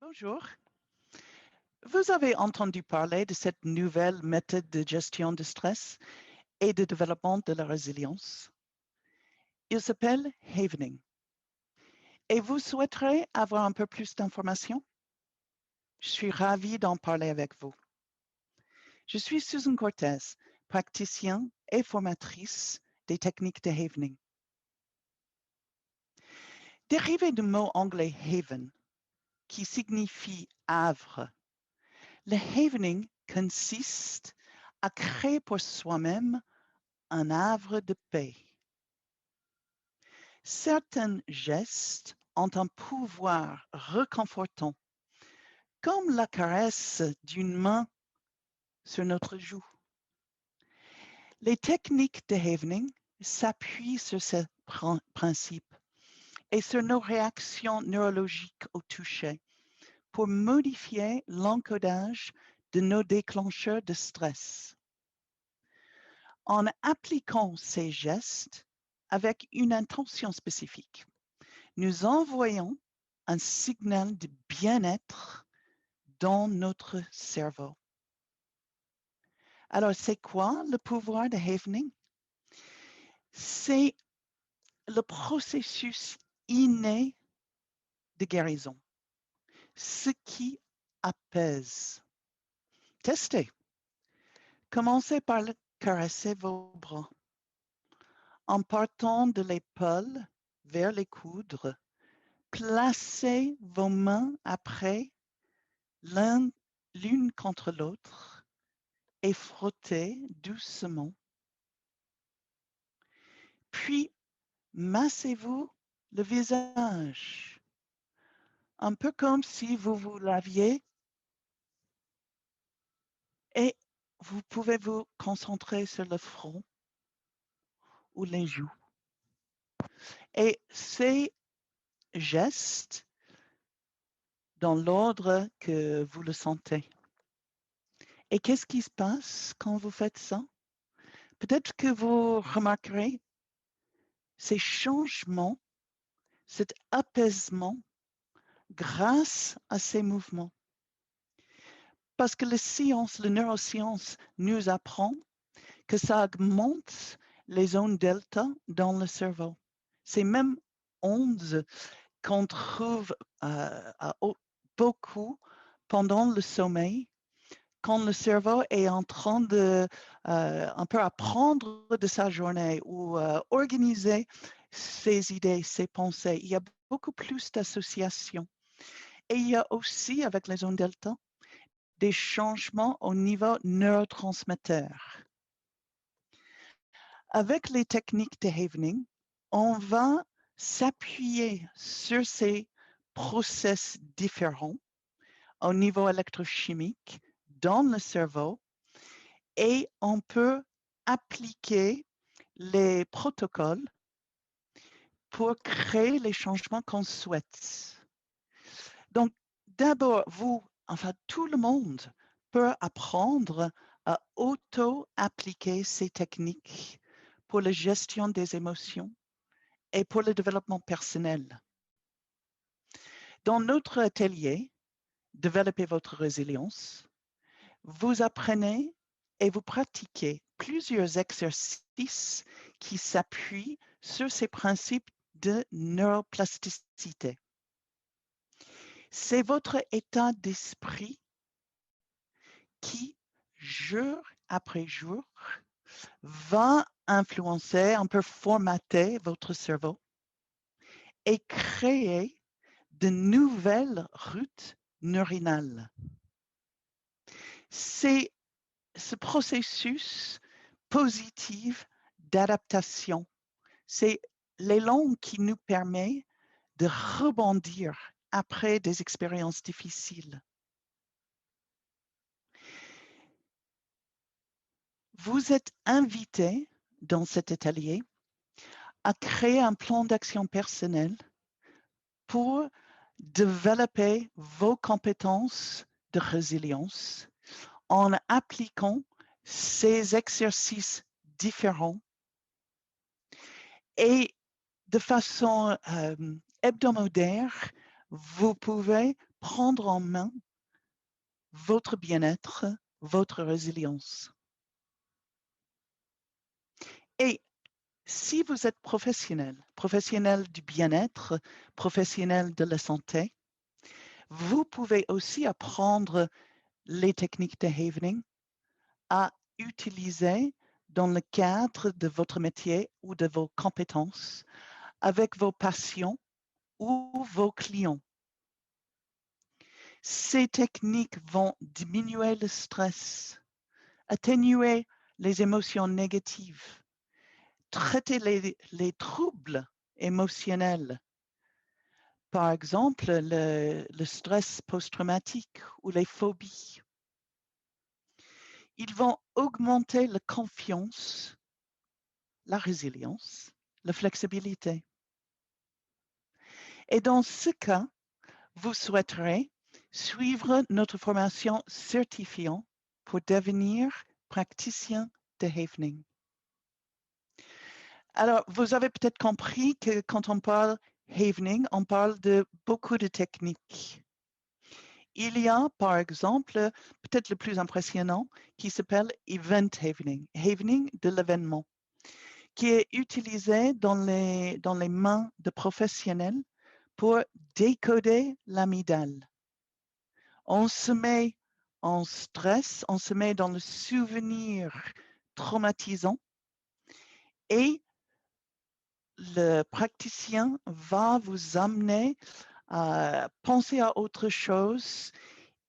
Bonjour. Vous avez entendu parler de cette nouvelle méthode de gestion de stress et de développement de la résilience. Il s'appelle Havening. Et vous souhaiterez avoir un peu plus d'informations? Je suis ravie d'en parler avec vous. Je suis Susan Cortez, praticienne et formatrice des techniques de Havening. Dérivé du mot anglais haven, qui signifie havre, le havening consiste à créer pour soi-même un havre de paix. Certains gestes ont un pouvoir réconfortant, comme la caresse d'une main sur notre joue. Les techniques de Havening s'appuient sur ce principe et sur nos réactions neurologiques au toucher pour modifier l'encodage de nos déclencheurs de stress. En appliquant ces gestes avec une intention spécifique, nous envoyons un signal de bien-être dans notre cerveau. Alors, c'est quoi le pouvoir de Havening? C'est le processus inné de guérison, ce qui apaise. Testez. Commencez par caresser vos bras en partant de l'épaule vers les coudes. Placez vos mains après l'une contre l'autre et frottez doucement. Puis, massez-vous le visage, un peu comme si vous vous laviez, et vous pouvez vous concentrer sur le front ou les joues. Et ces gestes, dans l'ordre que vous le sentez. Et qu'est-ce qui se passe quand vous faites ça? Peut-être que vous remarquerez ces changements, cet apaisement grâce à ces mouvements. Parce que la neuroscience nous apprend que ça augmente les ondes delta dans le cerveau. Ces mêmes ondes qu'on trouve beaucoup pendant le sommeil, quand le cerveau est en train de un peu apprendre de sa journée ou organiser ses idées, ses pensées. Il y a beaucoup plus d'associations. Et il y a aussi, avec les ondes delta, des changements au niveau neurotransmetteur. Avec les techniques de Havening, on va s'appuyer sur ces process différents au niveau électrochimique dans le cerveau et on peut appliquer les protocoles pour créer les changements qu'on souhaite. Donc, d'abord, tout le monde peut apprendre à auto-appliquer ces techniques pour la gestion des émotions et pour le développement personnel. Dans notre atelier, Développer votre résilience, vous apprenez et vous pratiquez plusieurs exercices qui s'appuient sur ces principes de neuroplasticité. C'est votre état d'esprit qui, jour après jour, va influencer, un peu formater votre cerveau et créer de nouvelles routes neuronales. C'est ce processus positif d'adaptation. C'est l'élan qui nous permet de rebondir après des expériences difficiles. Vous êtes invité dans cet atelier à créer un plan d'action personnel pour développer vos compétences de résilience en appliquant ces exercices différents et de façon hebdomadaire vous pouvez prendre en main votre bien-être, votre résilience. Et si vous êtes professionnel du bien-être, professionnel de la santé, vous pouvez aussi apprendre les techniques de Havening à utiliser dans le cadre de votre métier ou de vos compétences avec vos patients ou vos clients. Ces techniques vont diminuer le stress, atténuer les émotions négatives, traiter les troubles émotionnels, par exemple le stress post-traumatique ou les phobies. Ils vont augmenter la confiance, la résilience, la flexibilité. Et dans ce cas, vous souhaiterez suivre notre formation certifiante pour devenir praticien de Havening. Alors, vous avez peut-être compris que quand on parle Havening, on parle de beaucoup de techniques. Il y a, par exemple, peut-être le plus impressionnant, qui s'appelle Event Havening, Havening de l'événement, qui est utilisé dans les mains de professionnels pour décoder l'amygdale. On se met en stress, on se met dans le souvenir traumatisant et le praticien va vous amener à penser à autre chose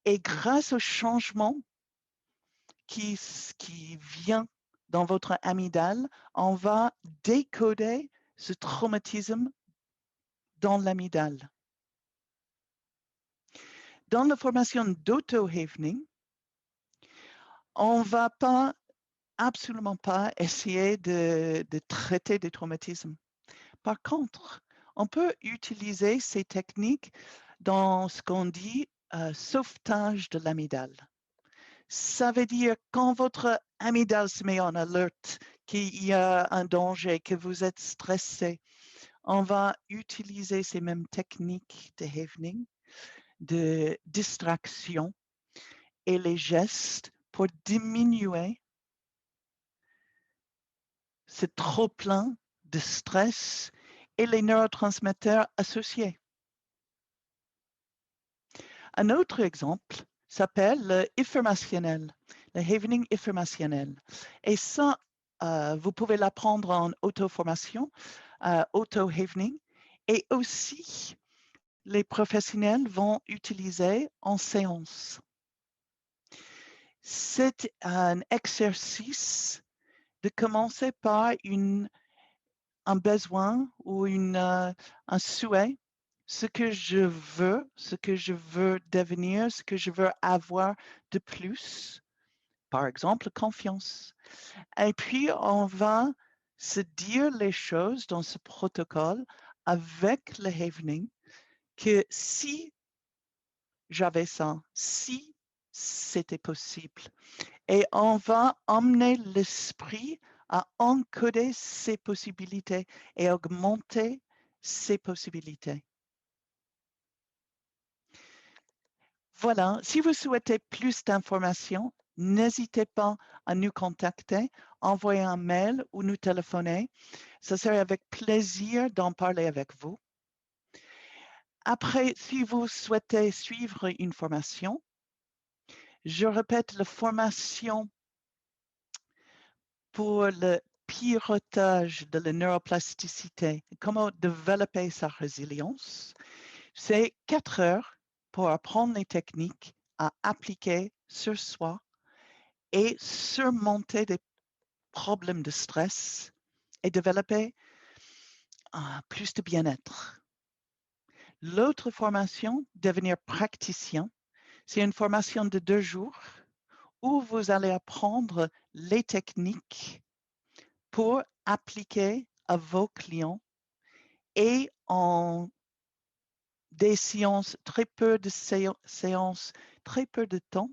et grâce au changement qui vient dans votre amygdale, on va décoder ce traumatisme dans l'amygdale. Dans la formation d'auto-havening, on ne va pas, absolument pas essayer de traiter des traumatismes. Par contre, on peut utiliser ces techniques dans ce qu'on dit sauvetage de l'amygdale. Ça veut dire quand votre amygdale se met en alerte, qu'il y a un danger, que vous êtes stressé, on va utiliser ces mêmes techniques de Havening, de distraction et les gestes pour diminuer ce trop-plein de stress et les neurotransmetteurs associés. Un autre exemple s'appelle le informationnel, le Havening informationnel. Et ça, vous pouvez l'apprendre en auto-formation, auto-Havening, et aussi les professionnels vont utiliser en séance. C'est un exercice de commencer par un besoin ou un souhait, ce que je veux devenir, ce que je veux avoir de plus, par exemple, confiance. Et puis, on va se dire les choses dans ce protocole avec le Havening, que si j'avais ça, si c'était possible. Et on va emmener l'esprit à encoder ses possibilités et augmenter ses possibilités. Voilà, si vous souhaitez plus d'informations, n'hésitez pas à nous contacter, envoyer un mail ou nous téléphoner. Ce serait avec plaisir d'en parler avec vous. Après, si vous souhaitez suivre une formation, je répète, la formation pour le pilotage de la neuroplasticité, comment développer sa résilience, c'est 4 heures pour apprendre les techniques à appliquer sur soi et surmonter des problèmes de stress et développer plus de bien-être. L'autre formation, devenir praticien, c'est une formation de 2 jours où vous allez apprendre les techniques pour appliquer à vos clients et en des séances, très peu de séances, très peu de temps,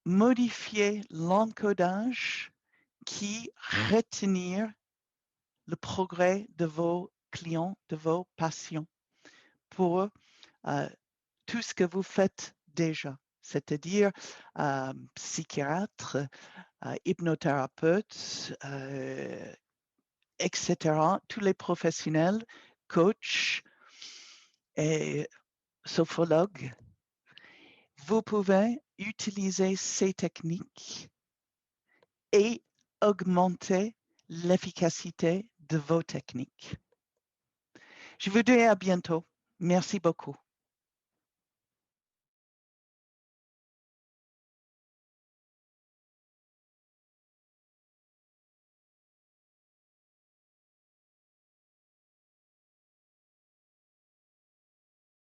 modifier l'encodage qui retenir le progrès de vos clients, de vos patients, pour tout ce que vous faites déjà, c'est-à-dire psychiatre, hypnothérapeute, etc., tous les professionnels, coach et sophrologue, vous pouvez utiliser ces techniques et augmenter l'efficacité de vos techniques. Je vous dis à bientôt. Merci beaucoup.